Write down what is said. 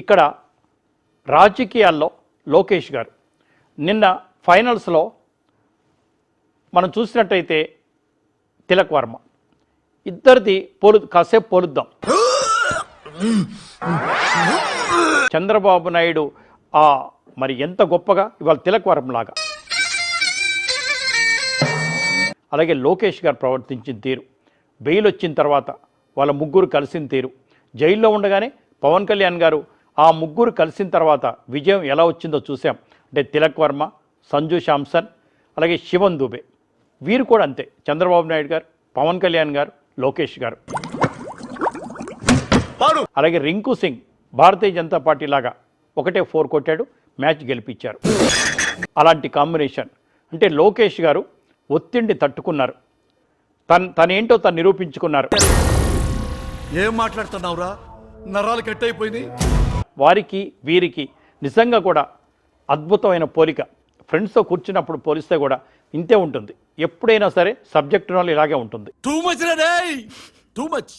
ఇక్కడ రాజకీయాల్లో లోకేష్ గారు నిన్న ఫైనల్స్లో మనం చూసినట్టయితే తిలక్ వర్మ ఇద్దరిది కాసేపు పోలుద్దాం. చంద్రబాబు నాయుడు మరి ఎంత గొప్పగా ఇవాళ తిలక్ వర్మలాగా, అలాగే లోకేష్ గారు ప్రవర్తించిన తీరు, బెయిల్ వచ్చిన తర్వాత వాళ్ళ ముగ్గురు కలిసిన తీరు, జైల్లో ఉండగానే పవన్ కళ్యాణ్ గారు ఆ ముగ్గురు కలిసిన తర్వాత విజయం ఎలా వచ్చిందో చూసాం. అంటే తిలక్ వర్మ, సంజు శాంసన్, అలాగే శివన్ దుబే, వీరు కూడా అంతే. చంద్రబాబు నాయుడు గారు, పవన్ కళ్యాణ్ గారు, లోకేష్ గారు, అలాగే రింకు సింగ్ భారతీయ జనతా పార్టీ లాగా ఒకటే 4 కొట్టాడు, మ్యాచ్ గెలిపించారు. అలాంటి కాంబినేషన్. అంటే లోకేష్ గారు ఒత్తిడిని తట్టుకున్నారు, తనేంటో తను నిరూపించుకున్నారు. ఏం మాట్లాడుతున్నావురా, నరాలు కట్ అయిపోయింది. వారికి వీరికి నిజంగా కూడా అద్భుతమైన పోలిక. ఫ్రెండ్స్తో కూర్చున్నప్పుడు పోలిస్తే కూడా ఇంతే ఉంటుంది. ఎప్పుడైనా సరే సబ్జెక్ట్ ఇలాగే ఉంటుంది. టూ మచ్ రే, టూ మచ్.